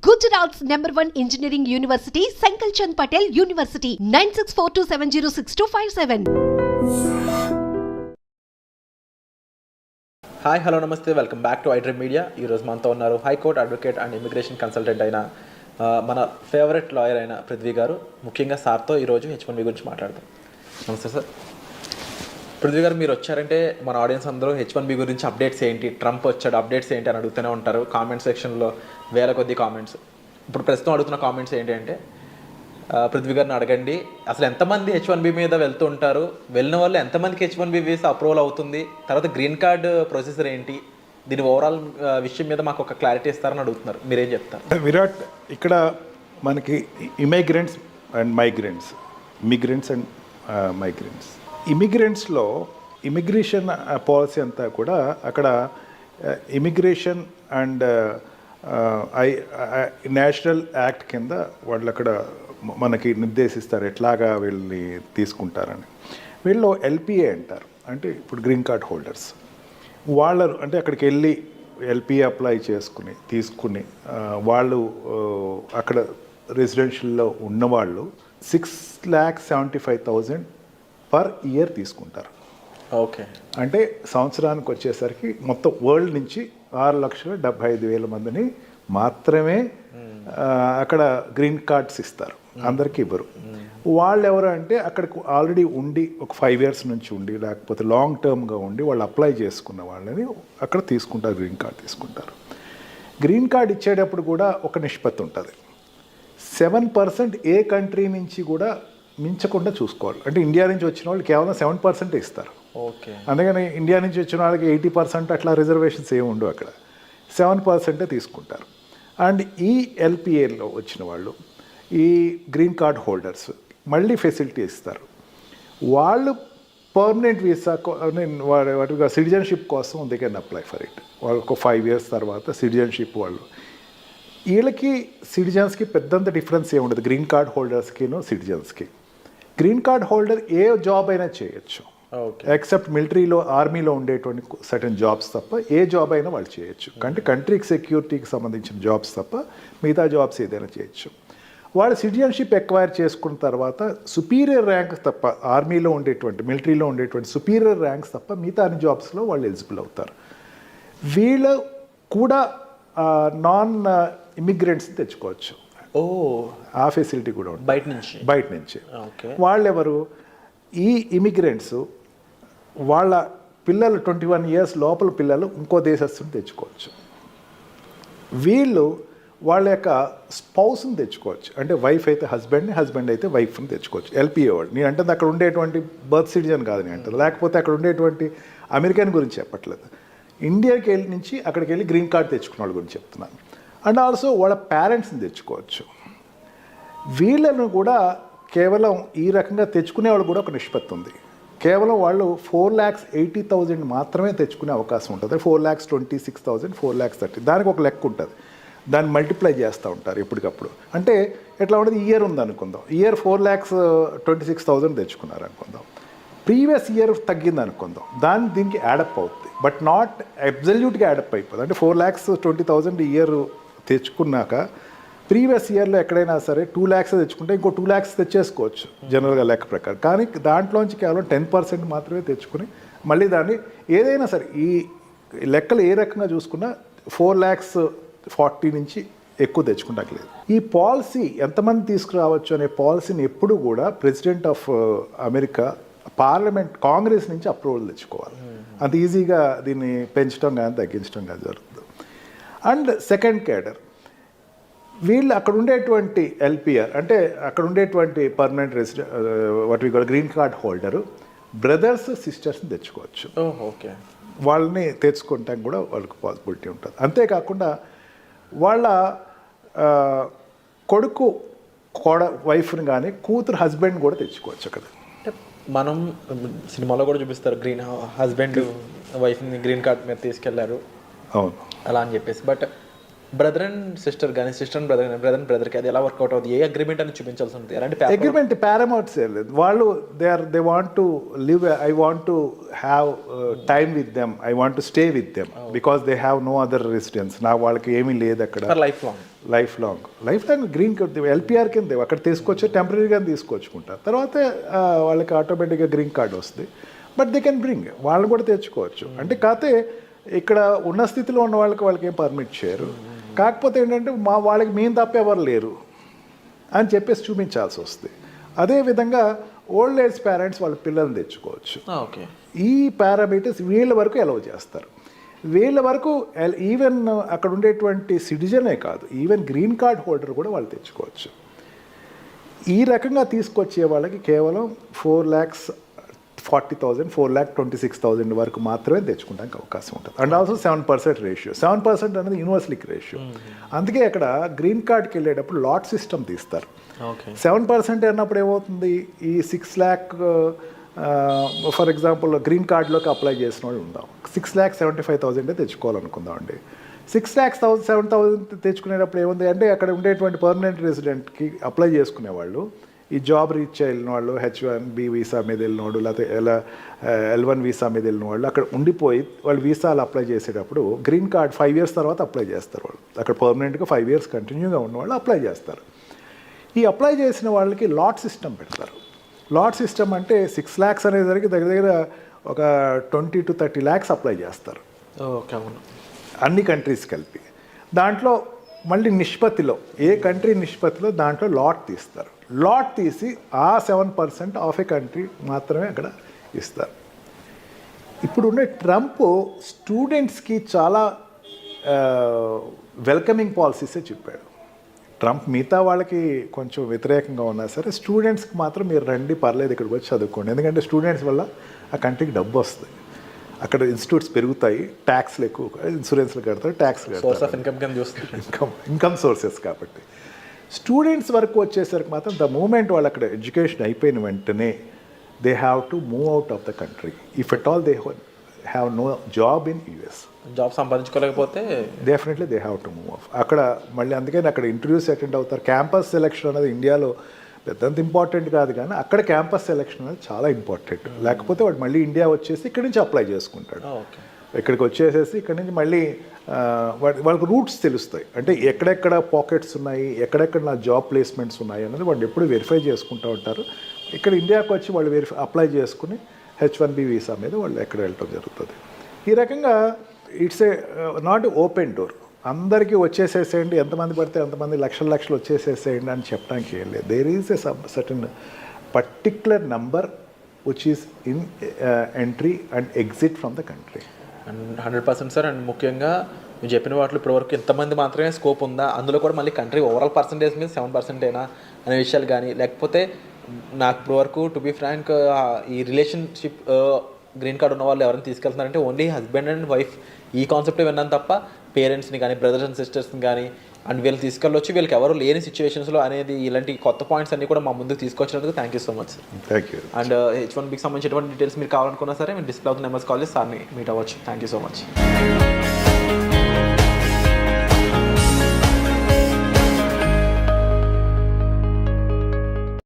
Gujarat's #1 engineering university, Sankal Chand Patel University, 9642706257. Hi hello నమస్తే welcome back to iDream media. ఈరోజు మనతో ఉన్నారు high court advocate and immigration consultant అయిన మన favourite lawyer అయిన పృథ్వీ గారు. ముఖ్యంగా సార్తో ఈరోజు H1B గురించి మాట్లాడదాం. నమస్తే సార్. పృథ్వీ గారు, మీరు వచ్చారంటే మన ఆడియన్స్ అందరూ H1B గురించి అప్డేట్స్ ఏంటి, ట్రంప్ వచ్చాడు అప్డేట్స్ ఏంటి అని అడుగుతూనే ఉంటారు. కామెంట్ సెక్షన్లో వేల కొద్ది కామెంట్స్. ఇప్పుడు ప్రస్తుతం అడుగుతున్న కామెంట్స్ ఏంటి అంటే, పృథ్వీ గారిని అడగండి, అసలు ఎంతమంది H1B మీద వెళ్తూ ఉంటారు, వెళ్ళిన వాళ్ళు ఎంతమందికి H1B వీసా అప్రూవల్ అవుతుంది, తర్వాత గ్రీన్ కార్డ్ ప్రొసీజర్ ఏంటి, దీని ఓవరాల్ విషయం మీద మాకు ఒక క్లారిటీ ఇస్తారని అడుగుతున్నారు. మీరేం చెప్తారు? విరాట్, ఇక్కడ మనకి ఇమిగ్రెంట్స్ అండ్ మైగ్రెంట్స్, ఇమిగ్రెంట్స్లో ఇమిగ్రేషన్ పాలసీ అంతా కూడా అక్కడ ఇమిగ్రేషన్ అండ్ నేషనల్ యాక్ట్ కింద వాళ్ళు అక్కడ మనకి నిర్దేశిస్తారు ఎట్లాగా వీళ్ళని తీసుకుంటారని. వీళ్ళు ఎల్పిఏ అంటారు, అంటే ఇప్పుడు గ్రీన్ కార్డ్ హోల్డర్స్. వాళ్ళు అంటే అక్కడికి వెళ్ళి ఎల్పిఏ అప్లై తీసుకుని వాళ్ళు అక్కడ రెసిడెన్షియల్లో ఉన్నవాళ్ళు 6,75,000 పర్ ఇయర్ తీసుకుంటారు. ఓకే, అంటే సంవత్సరానికి వచ్చేసరికి మొత్తం వరల్డ్ నుంచి 6,75,000 మందిని మాత్రమే అక్కడ గ్రీన్ కార్డ్స్ ఇస్తారు, అందరికీ ఇవ్వరు. వాళ్ళు ఎవరు అంటే అక్కడికి ఆల్రెడీ ఉండి ఒక 5 years నుంచి ఉండి, లేకపోతే లాంగ్ టర్మ్గా ఉండి వాళ్ళు అప్లై చేసుకున్న వాళ్ళని అక్కడ తీసుకుంటారు, గ్రీన్ కార్డ్ తీసుకుంటారు. గ్రీన్ కార్డ్ ఇచ్చేటప్పుడు కూడా ఒక నిష్పత్తి ఉంటుంది. 7% ఏ కంట్రీ నుంచి కూడా మించకుండా చూసుకోవాలి. అంటే ఇండియా నుంచి వచ్చిన వాళ్ళు కేవలం 7% ఇస్తారు. ఓకే, అందుకని ఇండియా నుంచి వచ్చిన వాళ్ళకి 80% అట్లా రిజర్వేషన్స్ ఏమి ఉండవు, అక్కడ 7% తీసుకుంటారు. అండ్ ఈ ఎల్పిఏలో వచ్చిన వాళ్ళు, ఈ గ్రీన్ కార్డ్ హోల్డర్స్ మళ్ళీ ఫెసిలిటీ ఇస్తారు. వాళ్ళు పర్మనెంట్ వీసా వాటిగా సిటిజన్షిప్ కోసం they can apply for it. వాళ్ళకు 5 years తర్వాత సిటిజన్షిప్ వాళ్ళు. వీళ్ళకి సిటిజన్స్కి పెద్దంత డిఫరెన్స్ ఏమి ఉండదు, గ్రీన్ కార్డ్ హోల్డర్స్కిను సిటిజన్స్కి. గ్రీన్ కార్డ్ హోల్డర్ ఏ జాబ్ అయినా చేయొచ్చు, ఎక్సెప్ట్ మిలిటరీలో ఆర్మీలో ఉండేటువంటి సర్టన్ జాబ్స్ తప్ప ఏ జాబ్ అయినా వాళ్ళు చేయొచ్చు. అంటే కంట్రీకి సెక్యూరిటీకి సంబంధించిన జాబ్స్ తప్ప మిగతా జాబ్స్ ఏదైనా చేయొచ్చు. వాళ్ళు సిటిజన్షిప్ ఎక్వైర్ చేసుకున్న తర్వాత సుపీరియర్ ర్యాంక్స్ తప్ప, ఆర్మీలో ఉండేటువంటి మిలిటరీలో ఉండేటువంటి సుపీరియర్ ర్యాంక్స్ తప్ప మిగతా అన్ని జాబ్స్లో వాళ్ళు ఎలిజిబుల్ అవుతారు. వీళ్ళు కూడా నాన్ ఇమిగ్రెంట్స్ తెచ్చుకోవచ్చు. ఆ ఫెసిలిటీ కూడా ఉంటుంది బయట నుంచి. వాళ్ళెవరు? ఈ ఇమిగ్రెంట్స్ వాళ్ళ పిల్లలు 21 years లోపల పిల్లలు ఇంకో దేశస్తుని తెచ్చుకోవచ్చు. వీళ్ళు వాళ్ళ యొక్క స్పౌస్ని తెచ్చుకోవచ్చు. అంటే వైఫ్ అయితే హస్బెండ్ని, హస్బెండ్ అయితే వైఫ్ని తెచ్చుకోవచ్చు. ఎల్పిఏ వాడు. నేను అంటే అక్కడ ఉండేటువంటి బర్త్ సిటిజన్ కాదు నేను అంటారు, లేకపోతే అక్కడ ఉండేటువంటి అమెరికన్ గురించి చెప్పట్లేదు. ఇండియాకి వెళ్ళి నుంచి అక్కడికి వెళ్ళి గ్రీన్ కార్డ్ తెచ్చుకున్న వాళ్ళ గురించి చెప్తున్నాను. అండ్ ఆల్సో వాళ్ళ పేరెంట్స్ని తెచ్చుకోవచ్చు. వీళ్ళను కూడా కేవలం ఈ రకంగా తెచ్చుకునే వాళ్ళు కూడా ఒక నిష్పత్తి ఉంది. కేవలం వాళ్ళు 4,80,000 మాత్రమే తెచ్చుకునే అవకాశం ఉంటుంది. 4,26,000, 4,30,000 దానికి ఒక లెక్క ఉంటుంది. దాన్ని మల్టిప్లై చేస్తూ ఉంటారు ఎప్పటికప్పుడు. అంటే ఎట్లా ఉంటుంది, ఇయర్ ఉంది అనుకుందాం, ఇయర్ 4,26,000 తెచ్చుకున్నారు అనుకుందాం, ప్రీవియస్ ఇయర్ తగ్గింది అనుకుందాం, దీనికి యాడప్ అవుతుంది. బట్ నాట్ అబ్జల్యూట్గా యాడప్ అయిపోతుంది. అంటే 4,20,000 ఇయర్ తెచ్చుకున్నాక ప్రీవియస్ ఇయర్లో ఎక్కడైనా సరే 2 lakhs తెచ్చుకుంటే ఇంకో 2 lakhs తెచ్చేసుకోవచ్చు జనరల్గా లెక్క ప్రకారం. కానీ దాంట్లోంచి కేవలం 10% మాత్రమే తెచ్చుకుని మళ్ళీ దాన్ని ఏదైనా సరే ఈ లెక్కలు ఏ రకంగా చూసుకున్నా 4,40,000 నుంచి ఎక్కువ తెచ్చుకుంటలేదు. ఈ పాలసీ ఎంతమంది తీసుకురావచ్చు అనే పాలసీని ఎప్పుడు కూడా president of America parliament Congress నుంచి అప్రూవల్ తెచ్చుకోవాలి. అంత ఈజీగా దీన్ని పెంచడం కానీ తగ్గించడం కానీ జరుగుతుంది. అండ్ సెకండ్ క్యాడర్, వీళ్ళు అక్కడ ఉండేటువంటి ఎల్పిఆర్ అంటే అక్కడ ఉండేటువంటి పర్మనెంట్ రెసిడెంట్ వాటి కూడా గ్రీన్ కార్డ్ హోల్డరు బ్రదర్స్ సిస్టర్స్ని తెచ్చుకోవచ్చు. ఓకే, వాళ్ళని తెచ్చుకుంటాం కూడా వాళ్ళకి పాసిబిలిటీ ఉంటుంది. అంతేకాకుండా వాళ్ళ కొడుకు వైఫ్ని కానీ కూతురు హస్బెండ్ కూడా తెచ్చుకోవచ్చు. అక్కడ మనం సినిమాలో కూడా చూపిస్తారు, హస్బెండ్ వైఫ్ని గ్రీన్ కార్డ్ మీద తీసుకెళ్లారు, అవును అలా అని చెప్పేసి. బట్ బ్రదర్ అండ్ సిస్టర్ కానీ సిస్టర్ అండ్ బ్రదర్ అండ్ బ్రదర్కి అది ఎలా వర్కౌట్ అవుతుంది, ఏ అగ్రిమెంట్ అని చూపించాల్సి ఉంటుంది, ఎలాంటి అగ్రిమెంట్ పారామౌంట్స్ ఏం లేదు. వాళ్ళు they want to live, I want to have time with them, I want to stay with them because they have no other residence. నా వాళ్ళకి ఏమీ లేదు అక్కడ. Life long green card LPR కింద అక్కడ తీసుకొచ్చి టెంపరీగా తీసుకొచ్చుకుంటారు. తర్వాత వాళ్ళకి ఆటోమేటిక్గా గ్రీన్ కార్డ్ వస్తుంది. బట్ దే కెన్ బ్రింగ్, వాళ్ళని కూడా తెచ్చుకోవచ్చు. అంటే కాకపోతే ఇక్కడ ఉన్న స్థితిలో ఉన్న వాళ్ళకి ఏం పర్మిట్ చేయరు. కాకపోతే ఏంటంటే వాళ్ళకి మేము తప్ప ఎవరు లేరు అని చెప్పేసి చూపించాల్సి వస్తుంది. అదేవిధంగా ఓల్డ్ ఏజ్ పేరెంట్స్ వాళ్ళ పిల్లల్ని తెచ్చుకోవచ్చు. ఈ పారామీటర్స్ వీళ్ళ వరకు అలౌ చేస్తారు. వీళ్ళ వరకు ఈవెన్ అక్కడ ఉండేటువంటి సిటిజనే కాదు, ఈవెన్ గ్రీన్ కార్డ్ హోల్డర్ కూడా వాళ్ళు తెచ్చుకోవచ్చు. ఈ రకంగా తీసుకొచ్చే వాళ్ళకి కేవలం 4,40,000 4,26,000 వరకు మాత్రమే తెచ్చుకోవడానికి అవకాశం ఉంటుంది. And also 7% ratio. 7% అనేది యూనివర్సలిక్ రేషియో. అందుకే అక్కడ గ్రీన్ కార్డ్కి వెళ్ళేటప్పుడు లాట్ సిస్టమ్ తీస్తారు. 7% అన్నప్పుడు ఏమవుతుంది, ఈ 6 lakh ఫర్ ఎగ్జాంపుల్ గ్రీన్ కార్డులోకి అప్లై చేసిన వాళ్ళు ఉందాం, 6,75,000 తెచ్చుకోవాలనుకుందాం అండి. 6,07,000 తెచ్చుకునేటప్పుడు ఏముంది అంటే అక్కడ ఉండేటువంటి పర్మనెంట్ రెసిడెంట్కి అప్లై చేసుకునేవాళ్ళు, ఈ జాబ్ రీచ్ అయిన వాళ్ళు, H1B వీసా మీద వెళ్ళినవాడు, లేకపోతే L1 వీసా మీద వెళ్ళిన వాళ్ళు అక్కడ ఉండిపోయి వాళ్ళు వీసాలు అప్లై చేసేటప్పుడు గ్రీన్ కార్డ్ 5 years తర్వాత అప్లై చేస్తారు. వాళ్ళు అక్కడ పర్మనెంట్గా 5 years కంటిన్యూగా ఉన్నవాళ్ళు అప్లై చేస్తారు. ఈ అప్లై చేసిన వాళ్ళకి లాట్ సిస్టమ్ పెడతారు. లాట్ సిస్టమ్ అంటే 6 lakhs అనేసరికి దగ్గర ఒక 20 to 30 lakhs అప్లై చేస్తారు అన్ని కంట్రీస్ కలిపి. దాంట్లో మళ్ళీ నిష్పత్తిలో ఏ కంట్రీ నిష్పత్తిలో దాంట్లో లాట్ తీస్తారు. లాట్ తీసి ఆ 7% ఆఫ్ ఏ కంట్రీ మాత్రమే అక్కడ ఇస్తారు. ఇప్పుడున్న ట్రంప్ స్టూడెంట్స్కి చాలా వెల్కమింగ్ పాలసీసే చెప్పాడు. ట్రంప్ మిగతా వాళ్ళకి కొంచెం వ్యతిరేకంగా ఉన్నా సరే స్టూడెంట్స్కి మాత్రం మీరు రండి, పర్లేదు ఇక్కడికి వచ్చి చదువుకోండి. ఎందుకంటే స్టూడెంట్స్ వల్ల ఆ కంట్రీకి డబ్బు వస్తుంది, అక్కడ ఇన్స్టిట్యూట్స్ పెరుగుతాయి, ట్యాక్స్లు ఎక్కువ, ఇన్సూరెన్స్లు కడతారు, ట్యాక్స్లు కడతారు, ఇన్కమ్ సోర్సెస్. కాబట్టి స్టూడెంట్స్ వరకు వచ్చేసరికి మాత్రం ద మూమెంట్ వాళ్ళు అక్కడ ఎడ్యుకేషన్ అయిపోయిన వెంటనే they have to move out of the country if at all they have no job in US. Job సంపాదించుకోలేకపోతే definitely they have to move off. అక్కడ మళ్ళీ అందుకని అక్కడ ఇంటర్వ్యూస్ అటెండ్ అవుతారు. క్యాంపస్ సెలెక్షన్ అనేది ఇండియాలో పెద్దంత ఇంపార్టెంట్ కాదు, కానీ అక్కడ క్యాంపస్ సెలెక్షన్ అనేది చాలా ఇంపార్టెంట్. లేకపోతే వాడు మళ్ళీ ఇండియా వచ్చేసి ఇక్కడి నుంచి అప్లై చేసుకుంటాడు. ఇక్కడికి వచ్చేసేసి ఇక్కడి నుంచి మళ్ళీ వాళ్ళకి రూట్స్ తెలుస్తాయి. అంటే ఎక్కడెక్కడ పాకెట్స్ ఉన్నాయి, ఎక్కడెక్కడ నా జాబ్ ప్లేస్మెంట్స్ ఉన్నాయి అనేది వాళ్ళు ఎప్పుడు వెరిఫై చేసుకుంటూ ఉంటారు. ఇక్కడ ఇండియాకి వచ్చి వాళ్ళు అప్లై చేసుకుని H1B వీసా మీద వాళ్ళు ఎక్కడ వెళ్ళటం జరుగుతుంది. ఈ రకంగా it's a not open door. అందరికీ వచ్చేసేసేయండి, ఎంతమంది పడితే అంతమంది లక్షలు వచ్చేసేసేయండి అని చెప్పడానికి ఏం లేదు. There is a certain particular number which is in entry and exit from the country. 100% sir. And ముఖ్యంగా మీరు చెప్పిన వాటిలో ఇప్పటివరకు ఎంతమంది మాత్రమే స్కోప్ ఉందా, అందులో కూడా మళ్ళీ కంట్రీ ఓవరాల్ పర్సంటేజ్ మీద 7% అయినా అనే విషయాలు కానీ, లేకపోతే నాకు ఇప్పటివరకు టు బీ ఫ్రాంక్ ఈ రిలేషన్షిప్ గ్రీన్ కార్డ్ ఉన్న వాళ్ళు ఎవరైనా తీసుకెళ్తున్నారంటే ఓన్లీ హస్బెండ్ అండ్ వైఫ్ ఈ కాన్సెప్టే విన్నాను తప్ప పేరెంట్స్ని కానీ బ్రదర్స్ అండ్ సిస్టర్స్ని కానీ అండ్ వీళ్ళు తీసుకెళ్ళొచ్చి వీళ్ళకి ఎవరు లేని సిచ్యువేషన్స్లో అనేది ఇలాంటి కొత్త పాయింట్స్ అన్ని కూడా మా ముందుకు తీసుకొచ్చినందుకు thank you so much. Thank you. And H1Bకి సంబంధించి ఎటువంటి డీటెయిల్స్ మీరు కావాలనుకున్నా సరే మీరు డిస్ప్లే అవుతున్న నెంబర్స్ కాల్ చేసి సార్ని మీట్ అవ్వచ్చు. Thank you so much.